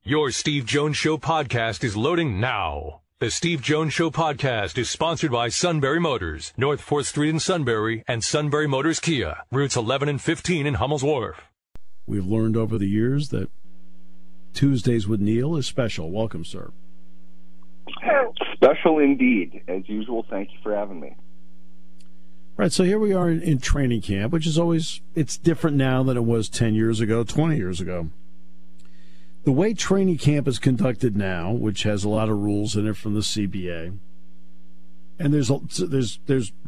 Your Steve Jones Show podcast is loading now. The Steve Jones Show podcast is sponsored by Sunbury Motors, North 4th Street in Sunbury, and Sunbury Motors Kia, routes 11 and 15 in Hummel's Wharf. We've learned over the years that Tuesdays with Neal is special. Welcome, sir. Special indeed. As usual, thank you for having me. Right, so here we are in training camp, which is always, it's different now than it was 10 years ago, 20 years ago. The way training camp is conducted now, which has a lot of rules in it from the CBA, and there's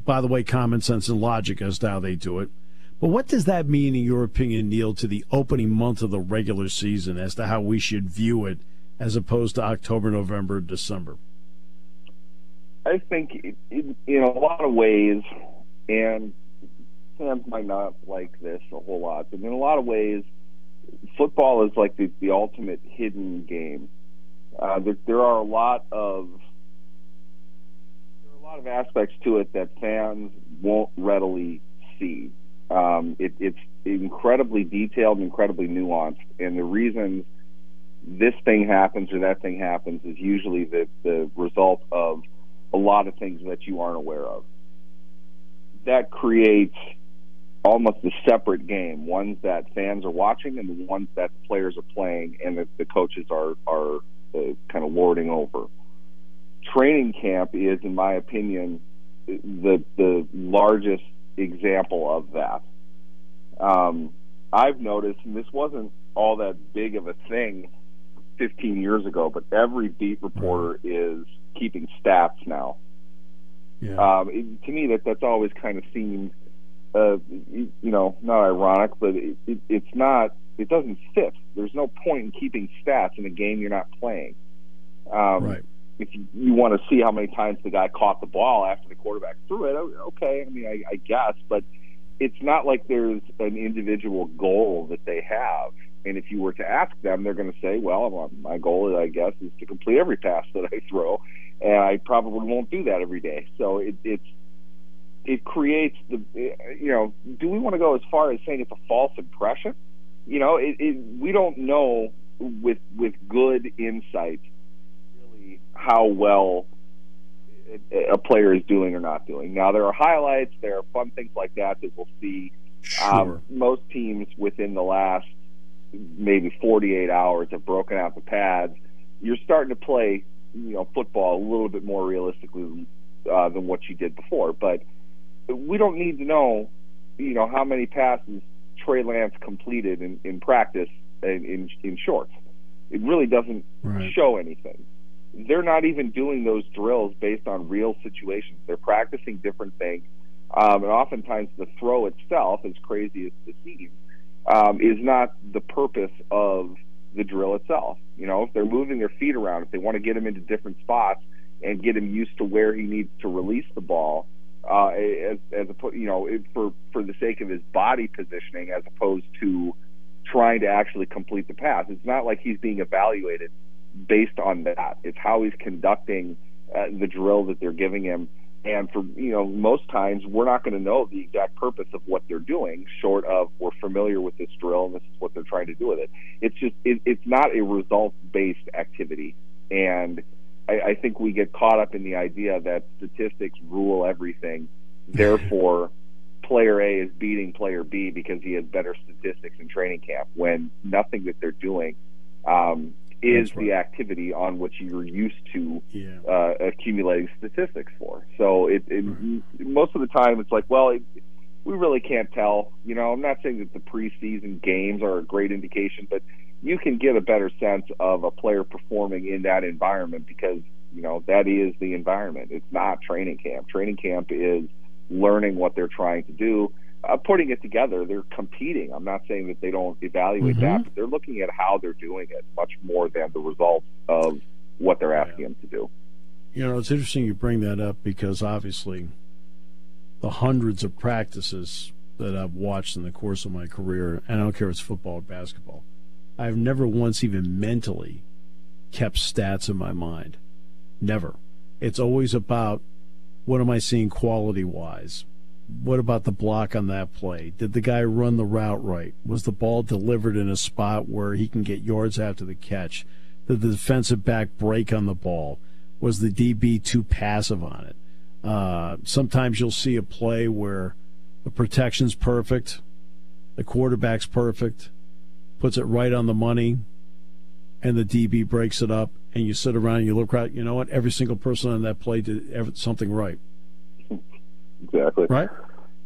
by the way, common sense and logic as to how they do it. But what does that mean, in your opinion, Neal, to the opening month of the regular season as to how we should view it as opposed to October, November, December? I think in a lot of ways, and fans might not like this a whole lot, but in a lot of ways, football is like the ultimate hidden game. There are a lot of aspects to it that fans won't readily see. It's incredibly detailed and incredibly nuanced, and the reasons this thing happens or that thing happens is usually the result of a lot of things that you aren't aware of. That creates almost a separate game, ones that fans are watching and the ones that the players are playing and that the coaches are kind of lording over. Training camp is, in my opinion, the largest example of that. I've noticed, and this wasn't all that big of a thing 15 years ago, but every beat reporter is keeping stats now. Yeah. To me, that's always kind of seemed, not ironic, but it's not. It doesn't fit. There's no point in keeping stats in a game you're not playing. Right. If you want to see how many times the guy caught the ball after the quarterback threw it, okay. I mean, I guess, but it's not like there's an individual goal that they have. And if you were to ask them, they're going to say, well, my goal, I guess, is to complete every pass that I throw, and I probably won't do that every day. So it creates do we want to go as far as saying it's a false impression? We don't know with good insight really how well a player is doing or not doing. Now, there are highlights, there are fun things like that we'll see. Sure. Most teams within the last maybe 48 hours have broken out the pads. You're starting to play, football a little bit more realistically than what you did before. But we don't need to know, how many passes Trey Lance completed in practice in shorts. It really doesn't show anything. They're not even doing those drills based on real situations. They're practicing different things. And oftentimes the throw itself, as crazy as it seems, is not the purpose of the drill itself. If they're moving their feet around, if they want to get him into different spots and get him used to where he needs to release the ball, for the sake of his body positioning, as opposed to trying to actually complete the pass. It's not like he's being evaluated based on that. It's how he's conducting the drill that they're giving him. And for most times, we're not going to know the exact purpose of what they're doing, short of we're familiar with this drill and this is what they're trying to do with it. It's just it's not a results-based activity, and I think we get caught up in the idea that statistics rule everything. Therefore, player A is beating player B because he has better statistics in training camp, when nothing that they're doing is the activity on which you're used to accumulating statistics for. So most of the time it's like, well, we really can't tell. I'm not saying that the preseason games are a great indication, but you can get a better sense of a player performing in that environment because, that is the environment. It's not training camp. Training camp is learning what they're trying to do, putting it together. They're competing. I'm not saying that they don't evaluate that, but they're looking at how they're doing it much more than the results of what they're asking them to do. It's interesting you bring that up because obviously the hundreds of practices that I've watched in the course of my career, and I don't care if it's football or basketball, I've never once even mentally kept stats in my mind. Never. It's always about, what am I seeing quality-wise? What about the block on that play? Did the guy run the route right? Was the ball delivered in a spot where he can get yards after the catch? the defensive back break on the ball? Was the DB too passive on it? Sometimes you'll see a play where the protection's perfect, the quarterback's perfect, puts it right on the money, and the DB breaks it up, and you sit around and you look right, you know what, every single person on that play did something right. Exactly. Right?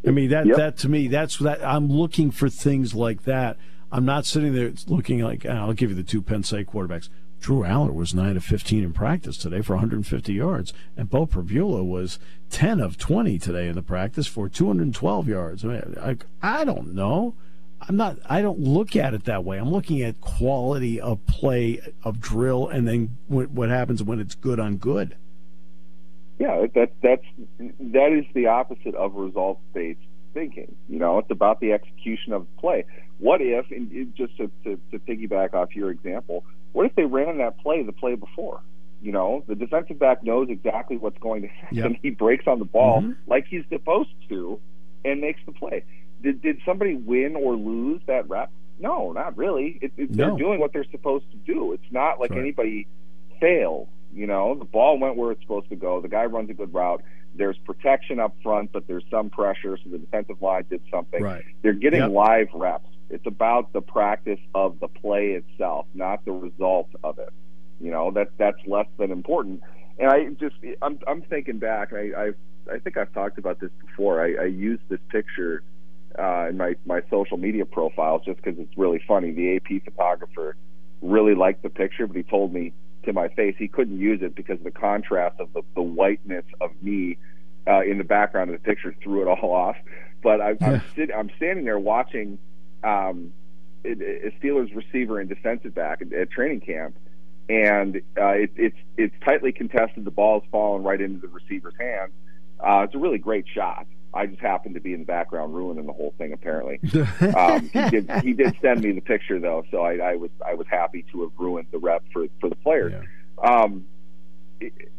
I mean, that to me, that's that. I'm looking for things like that. I'm not sitting there looking like, I'll give you the two Penn State quarterbacks. Drew Aller was 9 of 15 in practice today for 150 yards, and Bo Prevula was 10 of 20 today in the practice for 212 yards. I mean, I don't know. I don't look at it that way. I'm looking at quality of play, of drill, and then what happens when it's good on good. Yeah, that is the opposite of results-based thinking. You know, it's about the execution of the play. What if, and just to piggyback off your example, what if they ran that play the play before? You know, the defensive back knows exactly what's going to happen. Yep. He breaks on the ball like he's supposed to and makes the play. Did somebody win or lose that rep? No, not really. They're doing what they're supposed to do. It's not like anybody failed. You know, the ball went where it's supposed to go. The guy runs a good route. There's protection up front, but there's some pressure, so the defensive line did something. Right. They're getting live reps. It's about the practice of the play itself, not the result of it. You know, that's less than important. And I'm thinking back. I think I've talked about this before. I used this picture in my social media profiles just because it's really funny. The AP photographer really liked the picture, but he told me to my face he couldn't use it because of the contrast of the whiteness of me in the background of the picture threw it all off. But I'm standing there watching a Steelers receiver and defensive back at training camp, and it's tightly contested. The ball's falling right into the receiver's hands. It's a really great shot. I just happened to be in the background ruining the whole thing, apparently. He did send me the picture, though, so I was happy to have ruined the rep for the players. Yeah.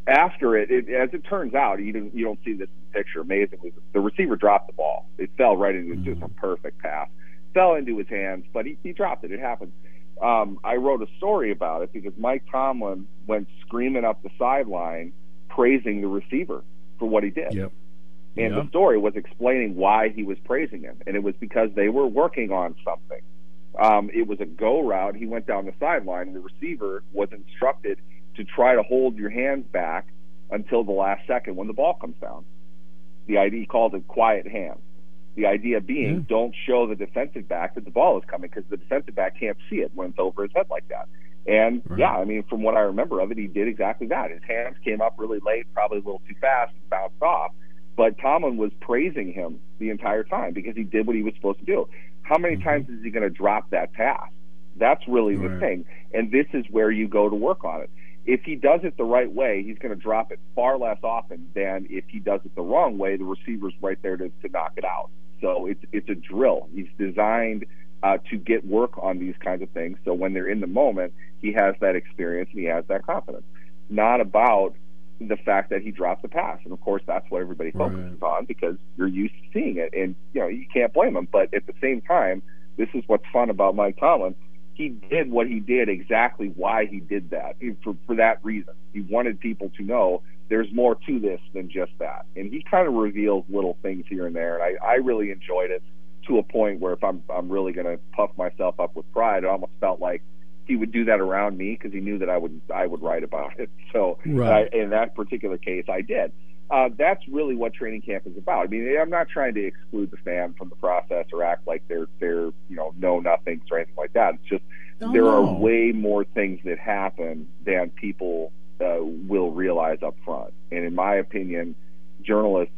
After it, as it turns out, you don't see this in the picture. Amazingly, the receiver dropped the ball. It fell right into just a perfect pass. Fell into his hands, but he dropped it. It happened. I wrote a story about it because Mike Tomlin went screaming up the sideline praising the receiver for what he did. Yep. And the story was explaining why he was praising him, and it was because they were working on something. It was a go route. He went down the sideline, and the receiver was instructed to try to hold your hands back until the last second when the ball comes down. The idea, he called it quiet hands. The idea being, don't show the defensive back that the ball is coming because the defensive back can't see it when it's over his head like that. And, I mean, from what I remember of it, he did exactly that. His hands came up really late, probably a little too fast, and bounced off. But Tomlin was praising him the entire time because he did what he was supposed to do. How many times is he going to drop that pass? That's really the thing. And this is where you go to work on it. If he does it the right way, he's going to drop it far less often than if he does it the wrong way. The receiver's right there to knock it out. So it's a drill. He's designed to get work on these kinds of things. So when they're in the moment, he has that experience and he has that confidence. Not about the fact that he dropped the pass. And, of course, that's what everybody focuses on because you're used to seeing it. And, you can't blame him. But at the same time, this is what's fun about Mike Tomlin. He did what he did exactly why he did that, for that reason. He wanted people to know there's more to this than just that. And he kind of reveals little things here and there. And I really enjoyed it to a point where if I'm really going to puff myself up with pride, it almost felt like he would do that around me because he knew that I would write about it. So in that particular case, I did. That's really what training camp is about. I mean, I'm not trying to exclude the fan from the process or act like they're know nothings or anything like that. It's just there are way more things that happen than people will realize up front. And in my opinion, journalists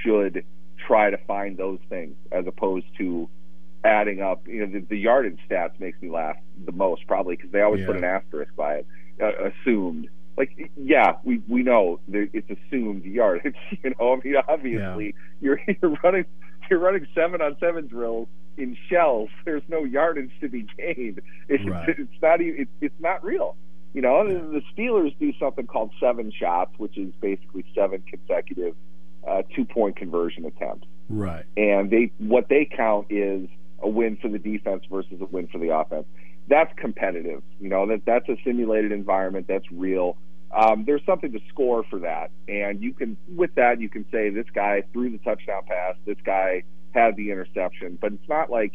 should try to find those things as opposed to adding up. The yardage stats makes me laugh the most, probably because they always put an asterisk by it. Assumed. Like, we know it's assumed yardage. I mean, obviously you're running 7-on-7 drills in shells. There's no yardage to be gained. It's not real. The Steelers do something called 7 shots, which is basically 7 consecutive 2-point conversion attempts. Right. And what they count is a win for the defense versus a win for the offense. that's competitive. That's a simulated environment. That's real. There's something to score for that. And you can say this guy threw the touchdown pass, this guy had the interception, but it's not like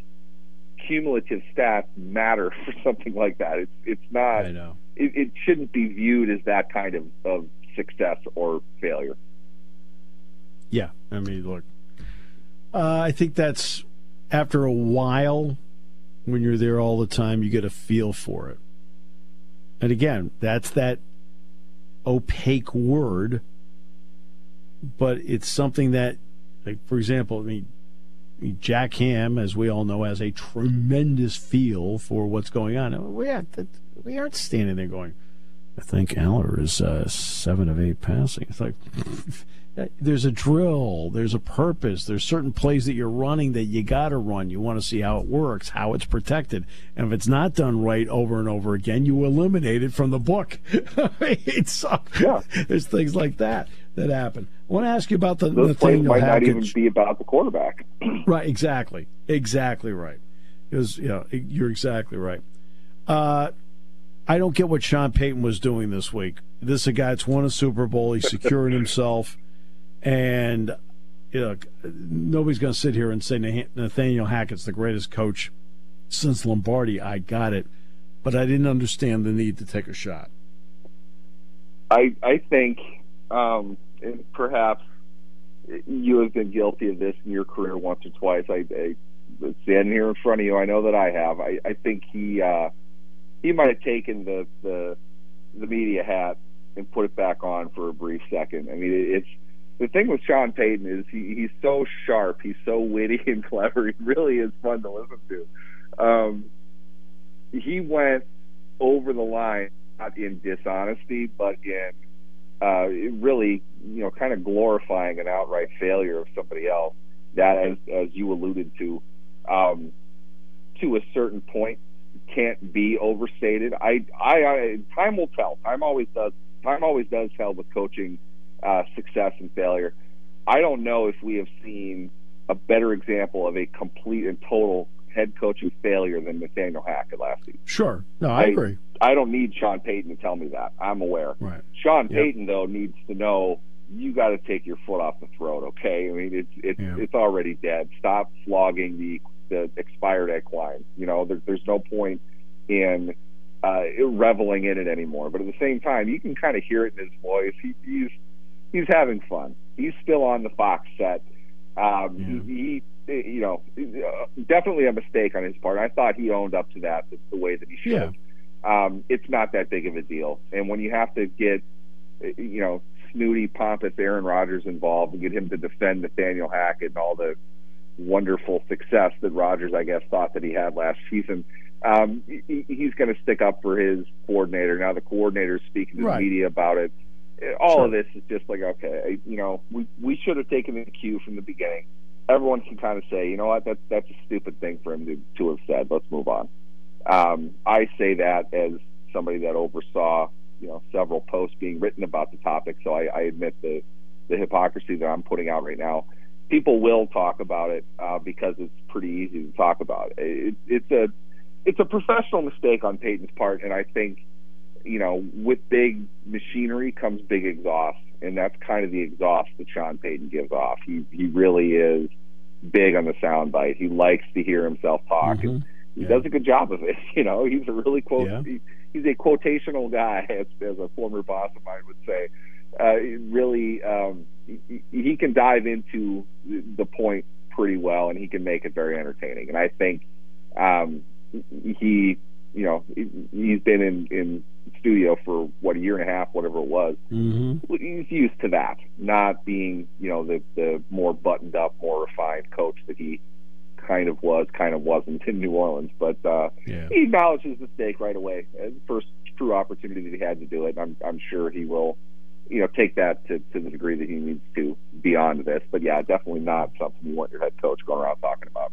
cumulative stats matter for something like that. It's not. I know. It shouldn't be viewed as that kind of success or failure. Yeah, I mean, look, I think that's after a while, when you're there all the time, you get a feel for it. And again, that's that opaque word, but it's something that, like, for example, Jack Ham, as we all know, has a tremendous feel for what's going on. We aren't standing there going, I think Aller is 7 of 8 passing. It's like, there's a drill, there's a purpose, there's certain plays that you're running that you got to run. You want to see how it works, how it's protected. And if it's not done right over and over again, you eliminate it from the book. There's things like that happen. I want to ask you about the Those plays Nathaniel might Hackett. not even be about the quarterback. Right, exactly right. You're exactly right. I don't get what Sean Payton was doing this week. This is a guy that's won a Super Bowl. He's securing himself. And nobody's going to sit here and say Nathaniel Hackett's the greatest coach since Lombardi. I got it. But I didn't understand the need to take a shot. I think, and perhaps you have been guilty of this in your career once or twice. I standing here in front of you, I know that I have. I think he might have taken the media hat and put it back on for a brief second. I mean, it's the thing with Sean Payton is he's so sharp, he's so witty and clever. He really is fun to listen to. He went over the line, not in dishonesty, but in really, kind of glorifying an outright failure of somebody else. That, as you alluded to a certain point, can't be overstated. Time will tell. Time always does tell with coaching success and failure. I don't know if we have seen a better example of a complete and total head coaching failure than Nathaniel Hackett last season. Sure. No, I agree. I don't need Sean Payton to tell me that. I'm aware. Right. Sean Payton, though, needs to know you got to take your foot off the throat, okay? I mean, it's already dead. Stop flogging the expired equine. There's no point in reveling in it anymore. But at the same time, you can kind of hear it in his voice. He's having fun. He's still on the Fox set. He definitely a mistake on his part. I thought he owned up to that the way that he should. Yeah. It's not that big of a deal. And when you have to get, snooty, pompous Aaron Rodgers involved and get him to defend Nathaniel Hackett and all the wonderful success that Rodgers, I guess, thought that he had last season, he's going to stick up for his coordinator. Now the coordinator is speaking to the media about it. All of this is just like, okay, we should have taken the cue from the beginning. Everyone can kind of say, you know what, that's a stupid thing for him to have said. Let's move on. I say that as somebody that oversaw, several posts being written about the topic, so I admit the hypocrisy that I'm putting out right now. People will talk about it because it's pretty easy to talk about. It's a professional mistake on Payton's part, and I think, with big machinery comes big exhaust, and that's kind of the exhaust that Sean Payton gives off. He really is big on the soundbite. He likes to hear himself talk, and he does a good job of it. He's a really he's a quotational guy, as a former boss of mine would say. He can dive into the point pretty well, and he can make it very entertaining. And I think he's been in studio for a year and a half, whatever it was. Mm-hmm. He's used to that, not being the more buttoned up, more refined coach that he kind of wasn't in New Orleans. But he acknowledged his mistake right away. The first true opportunity that he had to do it. I'm sure he will take that to the degree that he needs to beyond this. But yeah, definitely not something you want your head coach going around talking about.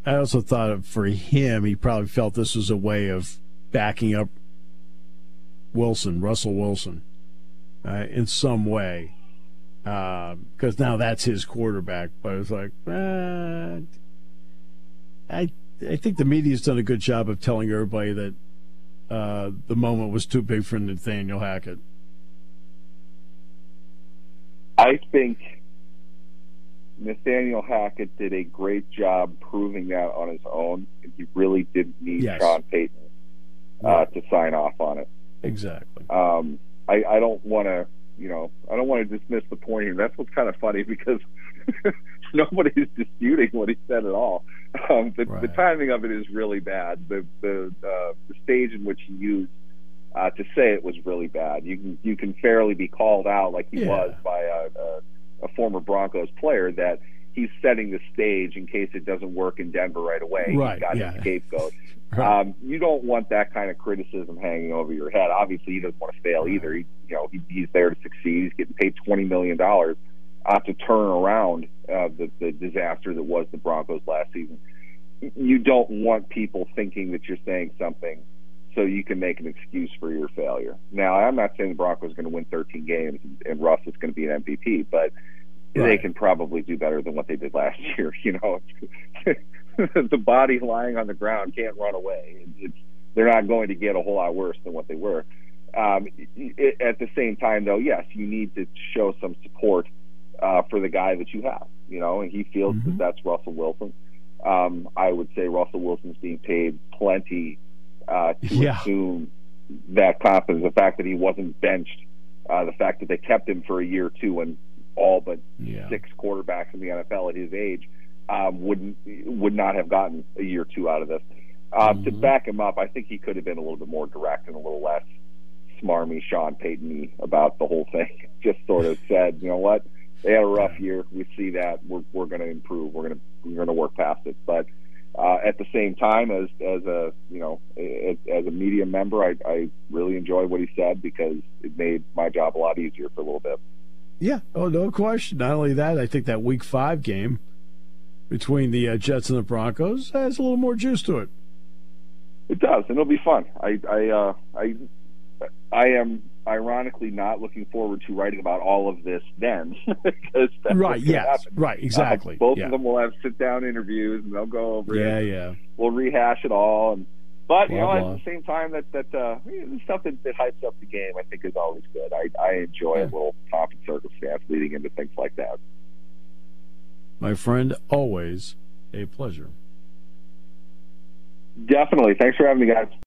I also thought for him, he probably felt this was a way of backing up Russell Wilson, in some way, because now that's his quarterback. But it's like, I think the media's done a good job of telling everybody that the moment was too big for Nathaniel Hackett. I think Nathaniel Hackett did a great job proving that on his own. He really didn't need Sean Payton to sign off on it. Exactly. I don't want to, I don't want to dismiss the point here. That's what's kind of funny because nobody's disputing what he said at all. The timing of it is really bad. The stage in which he used to say it was really bad. You can fairly be called out like he was by a former Broncos player that he's setting the stage in case it doesn't work in Denver right away. He's got his scapegoat. You don't want that kind of criticism hanging over your head. Obviously, he doesn't want to fail either. He's there to succeed. He's getting paid $20 million to turn around the disaster that was the Broncos last season. You don't want people thinking that you're saying something so you can make an excuse for your failure. Now, I'm not saying the Broncos are going to win 13 games and Russ is going to be an MVP, but they can probably do better than what they did last year. The body lying on the ground can't run away. They're not going to get a whole lot worse than what they were. At the same time, though, yes, you need to show some support for the guy that you have, and he feels that that's Russell Wilson. I would say Russell Wilson's being paid plenty to assume that confidence. The fact that he wasn't benched, the fact that they kept him for a year or two and all but 6 quarterbacks in the NFL at his age would not have gotten a year or two out of this. To back him up, I think he could have been a little bit more direct and a little less smarmy, Sean Payton-y about the whole thing. Just sort of said, you know what, they had a rough year. We see that. We're going to improve. We're going to work past it. But at the same time, as a media member, I really enjoyed what he said because it made my job a lot easier for a little bit. Yeah, no question. Not only that, I think that Week 5 game between the Jets and the Broncos has a little more juice to it. It does, and it'll be fun. I am ironically not looking forward to writing about all of this then, because that's what's gonna happen. Right, exactly. Both of them will have sit-down interviews, and they'll go over it. Yeah. We'll rehash it all, but at the same time, that the stuff that hypes up the game, I think, is always good. I enjoy a little pomp and circumstance leading into things like that. My friend, always a pleasure. Definitely. Thanks for having me, guys.